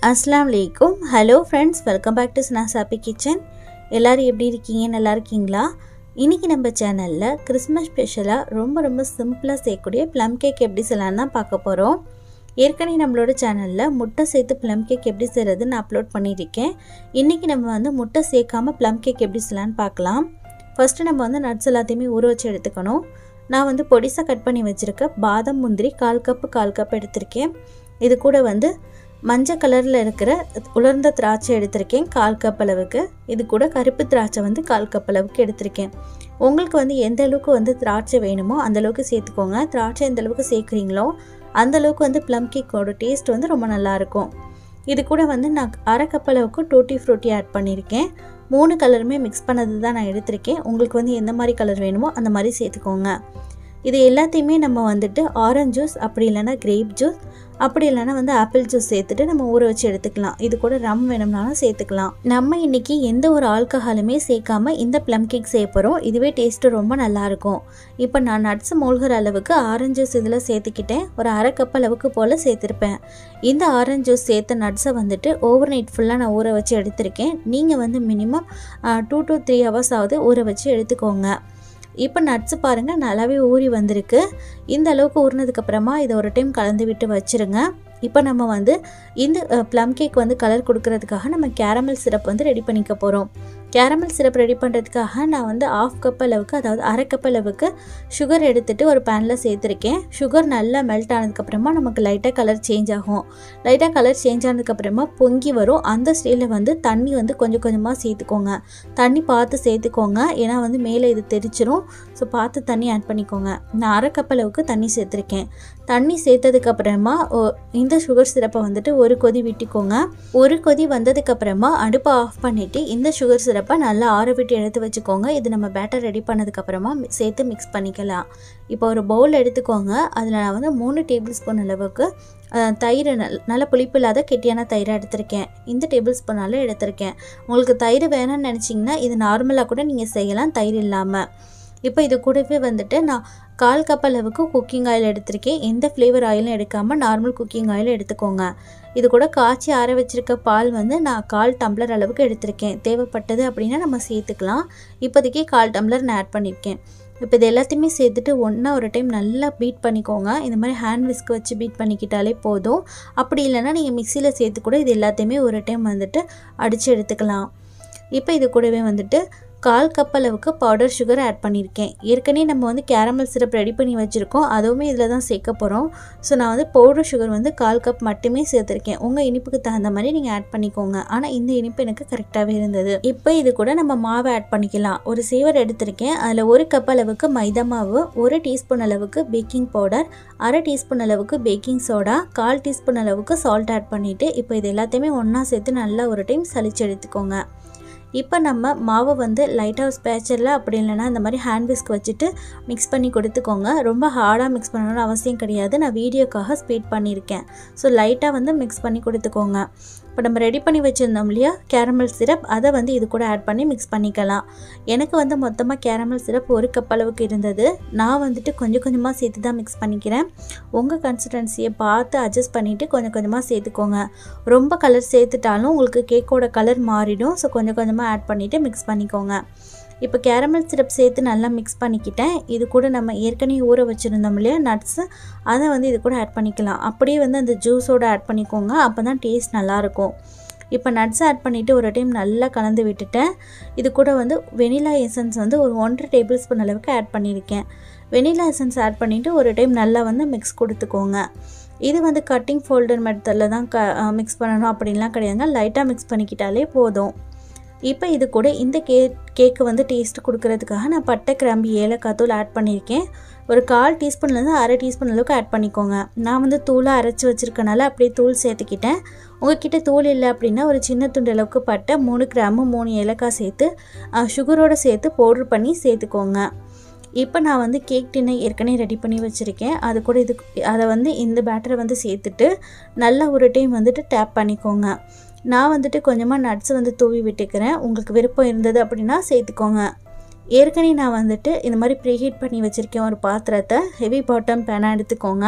Assalamu Alaikum. Hello friends, welcome back to Shana's Happy Kitchen. எல்லாரும் எப்படி இருக்கீங்க? நல்லா இருக்கீங்களா? இன்னைக்கு நம்ம சேனல்ல கிறிஸ்மஸ் ஸ்பெஷலா ரொம்ப சிம்பிளா செய்யக்கூடிய plum cake எப்படி செய்யலாம்னு தான் பார்க்க போறோம். ஏற்கனவே நம்மளோட சேனல்ல முட்டை சேர்த்து plum cake எப்படி செய்யறதுன்னு அப்லோட் பண்ணிருக்கேன். இன்னைக்கு நம்ம வந்து முட்டை சேர்க்காம plum cake எப்படி செய்யலாம்னு பார்க்கலாம். ஃபர்ஸ்ட் நம்ம வந்து நட்ஸ் எல்லாத்தையுமே ஊற வச்சு எடுத்துக்கணும். நான் வந்து பொடிசா கட் பண்ணி வச்சிருக்க பாதாம் முந்திரி 1/4 கப் எடுத்துர்க்கேன். இது கூட வந்து மஞ்சள் கலர்ல இருக்கிற உலர்ந்த திராட்சை எடுத்துர்க்கேன் 1/4 கப் அளவுக்கு. இது கூட கருப்பு திராட்சை வந்து 1/4 கப் அளவுக்கு எடுத்துர்க்கேன். உங்களுக்கு வந்து எந்த அளவுக்கு வந்து திராட்சை வேணுமோ அந்த அளவுக்கு சேர்த்துக்கோங்க. திராட்சை எந்த அளவுக்கு சேர்க்குறீங்களோ அந்த அளவுக்கு வந்து plum cake ஓட டேஸ்ட் வந்து ரொம்ப நல்லா இருக்கும். இது கூட வந்து நான் 1/2 கப் அளவுக்கு டூட்டி ஃப்ரூட்டி ஆட் பண்ணிருக்கேன். 3 கலருமே மிக்ஸ் பண்ணது தான் நான் எடுத்துர்க்கேன். உங்களுக்கு வந்து எந்த மாதிரி கலர் வேணுமோ அந்த மாதிரி சேர்த்துக்கோங்க. இது எல்லாத்தையுமே நம்ம வந்துட்டு ஆரஞ்சு ஜூஸ் அப்படி இல்லைனா கிரேப் ஜூஸ் அப்படி இல்லைனா வந்து ஆப்பிள் ஜூஸ் சேர்த்துட்டு நம்ம ஊற வச்சு எடுத்துக்கலாம். இது கூட ரம் வேணும்னாலும் சேர்த்துக்கலாம். நம்ம இன்னைக்கு எந்த ஒரு ஆல்கஹாலுமே சேர்க்காம இந்த plum cake செய்ய போகிறோம். இதுவே டேஸ்ட்டு ரொம்ப நல்லாயிருக்கும். இப்போ நான் நட்ஸ் மூழ்கிற அளவுக்கு ஆரஞ்சு ஜூஸ் இதில் சேர்த்துக்கிட்டேன். ஒரு 1/2 கப் அளவுக்கு போல் சேர்த்துருப்பேன். இந்த ஆரஞ்சு ஜூஸ் சேர்த்த நட்ஸை வந்துட்டு ஓவர் நைட் ஃபுல்லாக நான் ஊற வச்சு எடுத்திருக்கேன். நீங்கள் வந்து மினிமம் 2 to 3 hours ஆகுது ஊற வச்சு எடுத்துக்கோங்க. இப்போ நட்ஸ் பாருங்கள் நல்லாவே ஊறி வந்திருக்கு. இந்த அளவுக்கு ஊறினதுக்கப்புறமா இதை ஒரு டைம் கலந்து விட்டு வச்சுருங்க. இப்போ நம்ம வந்து இந்த plum cake வந்து கலர் கொடுக்கறதுக்காக நம்ம கேரமல் சிரப் வந்து ரெடி பண்ணிக்க போகிறோம். கேரமல் சிரப் ரெடி பண்ணுறதுக்காக நான் வந்து 1/2 கப் அளவுக்கு அதாவது 1/2 கப் அளவுக்கு சுகர் எடுத்துகிட்டு ஒரு பேனில் சேர்த்துருக்கேன். சுகர் நல்லா மெல்ட் ஆனதுக்கப்புறமா நமக்கு லைட்டாக கலர் சேஞ்ச் ஆகும். லைட்டாக கலர் சேஞ்ச் ஆனதுக்கப்புறமா பொங்கி வரும். அந்த ஸ்டேஜில் வந்து தண்ணி வந்து கொஞ்சமாக சேர்த்துக்கோங்க. தண்ணி பார்த்து சேர்த்துக்கோங்க, ஏன்னா வந்து மேலே இது தெரிச்சிரும். ஸோ பார்த்து தண்ணி ஆட் பண்ணிக்கோங்க. நான் 1/2 கப் அளவுக்கு தண்ணி சேர்த்துருக்கேன். தண்ணி சேர்த்ததுக்கப்புறமா இந்த சுகர் சிரப்பை வந்துட்டு ஒரு கொதி விட்டுக்கோங்க. ஒரு கொதி வந்ததுக்கப்புறமா அடுப்பை ஆஃப் பண்ணிவிட்டு இந்த சுகர் சிரப்பை நல்லா ஆற விட்டு எடுத்து வச்சுக்கோங்க. இது நம்ம பேட்டர் ரெடி பண்ணதுக்கப்புறமா சேர்த்து மிக்ஸ் பண்ணிக்கலாம். இப்போ ஒரு பவுல் எடுத்துக்கோங்க. அதில் நான் வந்து 3 டேபிள் ஸ்பூன் அளவுக்கு தயிர் நல்ல புளிப்பு இல்லாத கெட்டியான தயிரை எடுத்திருக்கேன். இந்த டேபிள் ஸ்பூனால் எடுத்திருக்கேன். உங்களுக்கு தயிர் வேணும்னு நினச்சிங்கன்னா இது நார்மலாக கூட நீங்கள் செய்யலாம் தயிர் இல்லாமல். இப்போ இது கூடவே வந்துட்டு நான் 1/4 கப் அளவுக்கு குக்கிங் ஆயில் எடுத்திருக்கேன். எந்த ஃப்ளேவர் ஆயிலும் எடுக்காமல் நார்மல் குக்கிங் ஆயில் எடுத்துக்கோங்க. இது கூட காய்ச்சி ஆற வச்சுருக்க பால் வந்து நான் 1/4 டம்ளர் அளவுக்கு எடுத்திருக்கேன். தேவைப்பட்டது அப்படின்னா நம்ம சேர்த்துக்கலாம். இப்போதைக்கு 1/4 டம்ளர் நான் ஆட் பண்ணியிருக்கேன். இப்போ இது எல்லாத்தையுமே சேர்த்துட்டு ஒன்றா ஒரு டைம் நல்லா பீட் பண்ணிக்கோங்க. இந்த மாதிரி ஹேண்ட் விஸ்க் வச்சு பீட் பண்ணிக்கிட்டாலே போதும். அப்படி இல்லைன்னா நீங்கள் மிக்சியில் சேர்த்து கூட இது எல்லாத்தையுமே ஒரு டைம் வந்துட்டு அடித்து எடுத்துக்கலாம். இப்போ இது கூடவே வந்துட்டு 1/4 கப் அளவுக்கு பவுடர் சுகர் ஆட் பண்ணியிருக்கேன். ஏற்கனவே நம்ம வந்து கேரமல் சிரப் ரெடி பண்ணி வச்சுருக்கோம். அதுவுமே இதில் தான் சேர்க்க போகிறோம். ஸோ நான் வந்து பவுடர் சுகர் வந்து 1/4 கப் மட்டுமே சேர்த்துருக்கேன். உங்கள் இனிப்புக்கு தகுந்த மாதிரி நீங்கள் ஆட் பண்ணிக்கோங்க. ஆனால் இந்த இனிப்பு எனக்கு கரெக்டாகவே இருந்தது. இப்போ இது கூட நம்ம மாவை ஆட் பண்ணிக்கலாம். ஒரு சேவர் எடுத்திருக்கேன். அதில் 1 கப் அளவுக்கு மைதா மாவு, 1 டீஸ்பூன் அளவுக்கு பேக்கிங் பவுடர், 1/2 டீஸ்பூன் அளவுக்கு பேக்கிங் சோடா, 1/4 டீஸ்பூன் அளவுக்கு சால்ட் ஆட் பண்ணிவிட்டு இப்போ இது எல்லாத்தையுமே ஒன்றா சேர்த்து நல்லா ஒரு டைம் சலிச்சு எடுத்துக்கோங்க. இப்போ நம்ம மாவை வந்து லைட்டாக ஸ்பேச்சரில் அப்படி இல்லைனா இந்த மாதிரி ஹேண்ட் விஸ்க் வச்சுட்டு மிக்ஸ் பண்ணி கொடுத்துக்கோங்க. ரொம்ப ஹார்டாக மிக்ஸ் பண்ணணும்னு அவசியம் கிடையாது. நான் வீடியோக்காக ஸ்பீட் பண்ணியிருக்கேன். ஸோ லைட்டாக வந்து மிக்ஸ் பண்ணி கொடுத்துக்கோங்க. இப்போ நம்ம ரெடி பண்ணி வச்சுருந்தோம் இல்லையா கேரமல் சிரப், அதை வந்து இது கூட ஆட் பண்ணி மிக்ஸ் பண்ணிக்கலாம். எனக்கு வந்து மொத்தமாக கேரமல் சிரப் 1 கப் அளவுக்கு இருந்தது. நான் வந்துட்டு கொஞ்சமாக சேர்த்து தான் மிக்ஸ் பண்ணிக்கிறேன். உங்கள் கன்சிஸ்டன்சியை பார்த்து அட்ஜஸ்ட் பண்ணிவிட்டு கொஞ்சமாக சேர்த்துக்கோங்க. ரொம்ப கலர் சேர்த்துட்டாலும் உங்களுக்கு கேக்கோட கலர் மாறிடும். ஸோ கொஞ்சமாக ஆட் பண்ணிவிட்டு மிக்ஸ் பண்ணிக்கோங்க. இப்போ கேரமல் சிரப் சேர்த்து நல்லா மிக்ஸ் பண்ணிக்கிட்டேன். இது கூட நம்ம ஏற்கனவே ஊற வச்சுருந்தோம் இல்லையா நட்ஸு, அதை வந்து இது கூட ஆட் பண்ணிக்கலாம். அப்படியே வந்து அந்த ஜூஸோடு ஆட் பண்ணிக்கோங்க. அப்போ தான் டேஸ்ட் நல்லாயிருக்கும். இப்போ நட்ஸ் ஆட் பண்ணிவிட்டு ஒரு டைம் நல்லா கலந்து விட்டுட்டேன். இது கூட வந்து வெனிலா எசன்ஸ் வந்து ஒரு 1/2 டேபிள் ஸ்பூன் அளவுக்கு ஆட் பண்ணியிருக்கேன். வெனிலா எசன்ஸ் ஆட் பண்ணிவிட்டு ஒரு டைம் நல்லா வந்து மிக்ஸ் கொடுத்துக்கோங்க. இது வந்து கட்டிங் ஃபோல்டர் மெத்தடில் தான் மிக்ஸ் பண்ணணும் அப்படின்லாம் கிடையாதுங்க. லைட்டாக மிக்ஸ் பண்ணிக்கிட்டாலே போதும். இப்போ இது கூட இந்த கேக்கு வந்து டேஸ்ட் கொடுக்கறதுக்காக நான் பட்டை, கிராம்பு, ஏலக்காய் தூள் ஆட் பண்ணியிருக்கேன். ஒரு 1/4 டீஸ்பூன்லேருந்து 1/2 டீஸ்பூன் அளவுக்கு ஆட் பண்ணிக்கோங்க. நான் வந்து தூளாக அரைச்சி வச்சுருக்கனால அப்படியே தூள் சேர்த்துக்கிட்டேன். உங்கள்கிட்ட தூள் இல்லை அப்படின்னா ஒரு சின்ன துண்டு அளவுக்கு பட்டை, 3 கிராம்பு, 3 ஏலக்காய் சேர்த்து சுகரோடு சேர்த்து பவுட்ரு பண்ணி சேர்த்துக்கோங்க. இப்போ நான் வந்து கேக் டின்னை ஏற்கனவே ரெடி பண்ணி வச்சுருக்கேன். அது கூட அதை வந்து இந்த பேட்டரை வந்து சேர்த்துட்டு நல்லா ஒரு டைம் வந்துட்டு டேப் பண்ணிக்கோங்க. நான் வந்துட்டு கொஞ்சமாக நட்ஸ் வந்து தூவி விட்டுக்கிறேன். உங்களுக்கு விருப்பம் இருந்தது அப்படின்னா சேர்த்துக்கோங்க. ஏற்கனவே நான் வந்துட்டு இந்த மாதிரி ப்ரீஹீட் பண்ணி வச்சுருக்கேன் ஒரு பாத்திரத்தை. ஹெவி பாட்டம் பேனாக எடுத்துக்கோங்க.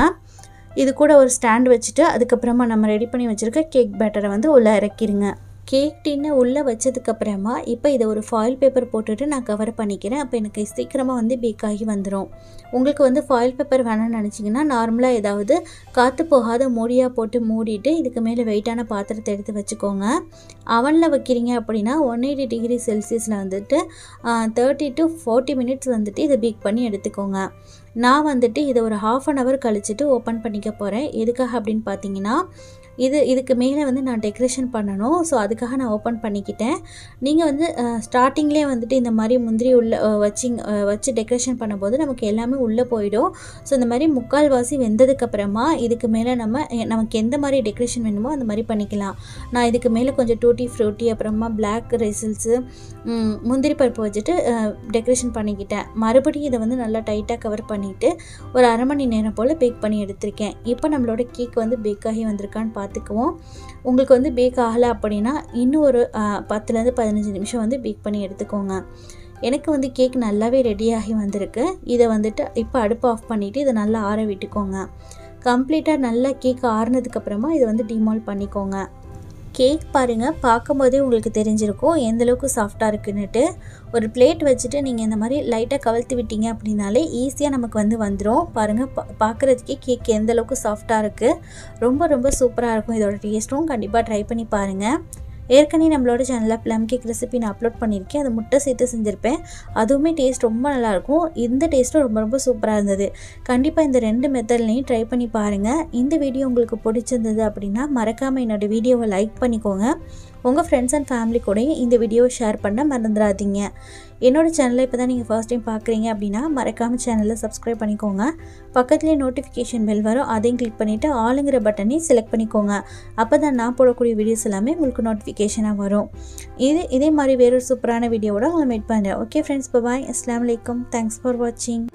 இது கூட ஒரு ஸ்டாண்ட் வச்சுட்டு அதுக்கப்புறமா நம்ம ரெடி பண்ணி வச்சுருக்க கேக் பேட்டரை வந்து உள்ளே இறக்கிடுங்க. கேக் டின்னை உள்ளே வச்சதுக்கப்புறமா இப்போ இதை ஒரு ஃபாயில் பேப்பர் போட்டுட்டு நான் கவர் பண்ணிக்கிறேன். அப்போ எனக்கு சீக்கிரமாக வந்து பேக் ஆகி வந்துடும். உங்களுக்கு வந்து ஃபாயில் பேப்பர் வேணும்னு நினச்சிங்கன்னா நார்மலாக ஏதாவது காற்று போகாத மூடியாக போட்டு மூடிட்டு இதுக்கு மேலே வெயிட்டான பாத்திரத்தை எடுத்து வச்சுக்கோங்க. அவனில் வைக்கிறீங்க அப்படின்னா 180 டிகிரி செல்சியஸில் வந்துட்டு 30 to 40 மினிட்ஸ் வந்துட்டு இதை பேக் பண்ணி எடுத்துக்கோங்க. நான் வந்துட்டு இதை ஒரு 1/2 hour கழிச்சிட்டு ஓப்பன் பண்ணிக்க போகிறேன். எதுக்காக அப்படின்னு பார்த்தீங்கன்னா இதுக்கு மேலே வந்து நான் டெக்கரேஷன் பண்ணணும். ஸோ அதுக்காக நான் ஓப்பன் பண்ணிக்கிட்டேன். நீங்கள் வந்து ஸ்டார்டிங்லேயே வந்துட்டு இந்த மாதிரி முந்திரி உள்ளே வச்சு டெக்கரேஷன் பண்ணும்போது நமக்கு எல்லாமே உள்ளே போயிடும். ஸோ இந்த மாதிரி முக்கால்வாசி வெந்ததுக்கப்புறமா இதுக்கு மேலே நமக்கு எந்த மாதிரி டெக்கரேஷன் வேணுமோ அந்த மாதிரி பண்ணிக்கலாம். நான் இதுக்கு மேலே கொஞ்சம் டூட்டி ஃப்ரூட்டி அப்புறமா பிளாக் ரைசல்ஸு முந்திரி பருப்பு வச்சுட்டு டெக்கரேஷன் பண்ணிக்கிட்டேன். மறுபடியும் இதை வந்து நல்லா டைட்டாக கவர் பண்ணிவிட்டு ஒரு 1/2 மணி நேரம் போல் பேக் பண்ணி எடுத்திருக்கேன். இப்போ நம்மளோட கேக் வந்து பேக் ஆகி வந்திருக்கான்னு பார்த்துக்குவோம். உங்களுக்கு வந்து பேக் ஆகலை அப்படின்னா இன்னும் ஒரு 10லேருந்து 15 நிமிஷம் வந்து பேக் பண்ணி எடுத்துக்கோங்க. எனக்கு வந்து கேக் நல்லாவே ரெடியாகி வந்திருக்கு. இதை வந்துட்டு இப்போ அடுப்பு ஆஃப் பண்ணிவிட்டு இதை நல்லா ஆற விட்டுக்கோங்க. கம்ப்ளீட்டாக நல்லா கேக் ஆறுனதுக்கப்புறமா இதை வந்து டிமால் பண்ணிக்கோங்க. கேக் பாருங்கள், பார்க்கும்போதே உங்களுக்கு தெரிஞ்சிருக்கும் எந்தளவுக்கு சாஃப்டாக இருக்குன்னுட்டு. ஒரு பிளேட் வச்சுட்டு நீங்கள் இந்த மாதிரி லைட்டாக கவிழ்த்து விட்டீங்க அப்படின்னாலே ஈஸியாக நமக்கு வந்து வந்துடும். பாருங்கள், பார்க்குறதுக்கே கேக் எந்தளவுக்கு சாஃப்டாக இருக்குது. ரொம்ப ரொம்ப சூப்பராக இருக்கும். இதோட டேஸ்ட்டும் கண்டிப்பாக ட்ரை பண்ணி பாருங்கள். ஏற்கனவே நம்மளோட சேனலில் ப்ளம் கேக் ரெசிபி நான் அப்லோட் பண்ணியிருக்கேன். அது முட்டை சேர்த்து செஞ்சுருப்பேன். அதுவுமே டேஸ்ட் ரொம்ப நல்லாயிருக்கும். இந்த டேஸ்ட்டும் ரொம்ப ரொம்ப சூப்பராக இருந்தது. கண்டிப்பாக இந்த 2 மெத்தட்லையும் ட்ரை பண்ணி பாருங்கள். இந்த வீடியோ உங்களுக்கு பிடிச்சிருந்தது அப்படின்னா மறக்காமல் என்னோடய வீடியோவை லைக் பண்ணிக்கோங்க. உங்கள் ஃப்ரெண்ட்ஸ் அண்ட் ஃபேமிலி கூடயும் இந்த வீடியோவை ஷேர் பண்ண மறந்துடாதீங்க. என்னோடய சேனலை இப்போ தான் நீங்கள் ஃபர்ஸ்ட் டைம் பார்க்குறீங்க அப்படின்னா மறக்காமல் சேனலில் சப்ஸ்கிரைப் பண்ணிக்கோங்க. பக்கத்துலேயே நோட்டிஃபிகேஷன் பெல் வரும், அதையும் கிளிக் பண்ணிவிட்டு ஆளுங்கிற பட்டனையும் செலக்ட் பண்ணிக்கோங்க. அப்போ தான் நான் போடக்கூடிய வீடியோஸ் எல்லாமே உங்களுக்கு நோட்டிஃபிகேஷனாக வரும். இதே மாதிரி வேறொரு சூப்பரான வீடியோவோட உங்களை மீட் பண்ணுறேன். ஓகே ஃப்ரெண்ட்ஸ், பாய். அஸ்ஸலாமு அலைக்கும். தேங்க்ஸ் ஃபார் வாட்சிங்.